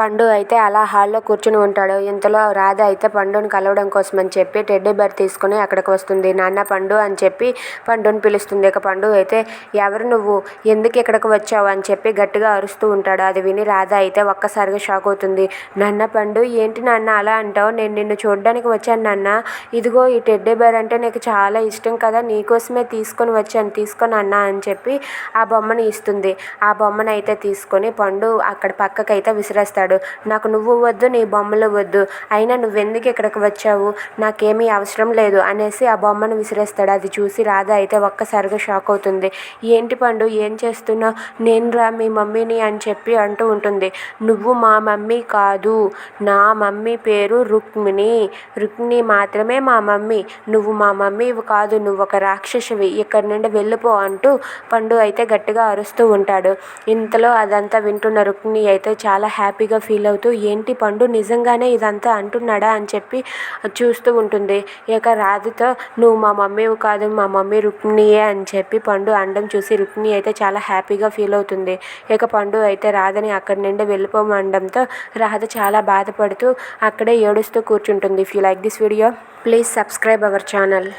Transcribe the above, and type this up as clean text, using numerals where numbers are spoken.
పండు అయితే అలా హాల్లో కూర్చుని ఉంటాడు. ఇంతలో రాధ అయితే పండుని కలవడం కోసమని చెప్పి టెడ్డీ బేర్ తీసుకుని అక్కడికి వస్తుంది. నాన్న పండు అని చెప్పి పండుని పిలుస్తుంది. ఇక పండు అయితే ఎవరు నువ్వు, ఎందుకు ఇక్కడికి వచ్చావు అని చెప్పి గట్టిగా అరుస్తూ ఉంటాడు. అది విని రాధ అయితే ఒక్కసారిగా షాక్ అవుతుంది. నాన్న పండు, ఏంటి నాన్న అలా అంటావు? నేను నిన్ను చూడడానికి వచ్చాను నాన్న. ఇదిగో ఈ టెడ్డీ బేర్ అంటే నీకు చాలా ఇష్టం కదా, నీకోసమే తీసుకొని వచ్చాను, తీసుకో నాన్న అని చెప్పి ఆ బొమ్మని ఇస్తుంది. ఆ బొమ్మను అయితే తీసుకొని పండు అక్కడ పక్కకైతే విసిరేస్తాడు. నాకు నువ్వు వద్దు, నీ బొమ్మలు వద్దు, అయినా నువ్వెందుకు ఇక్కడికి వచ్చావు, నాకేమీ అవసరం లేదు అనేసి ఆ బొమ్మను విసిరేస్తాడు. అది చూసి రాధ అయితే ఒక్కసారిగా షాక్ అవుతుంది. ఏంటి పండు, ఏం చేస్తున్నావు? నేను రా మీ మమ్మీని అని చెప్పి అంటూ ఉంటుంది. నువ్వు మా మమ్మీ కాదు, నా మమ్మీ పేరు రుక్మిణి, రుక్మిణి మాత్రమే మా మమ్మీ, నువ్వు మా మమ్మీ కాదు, నువ్వు ఒక రాక్షసివి, ఇక్కడి నుండి వెళ్ళిపో అంటూ పండు అయితే గట్టిగా అరుస్తూ ఉంటాడు. ఇంతలో అదంతా వింటున్న రుక్మిణి అయితే చాలా హ్యాపీగా ఫీల్ అవుతూ ఏంటి పండు నిజంగానే ఇదంతా అంటున్నాడా అని చెప్పి చూస్తూ ఉంటుంది. ఇక రాధతో నువ్వు మా మమ్మీవి కాదు, మా మమ్మీ రుక్మిణియే అని చెప్పి పండు అనడం చూసి రుక్మిణి అయితే చాలా హ్యాపీగా ఫీల్ అవుతుంది. ఇక పండు అయితే రాధని అక్కడి నుండి వెళ్ళిపోమనడంతో రాధ చాలా బాధపడుతూ అక్కడే ఏడుస్తూ కూర్చుంటుంది. If you like this video please subscribe our channel.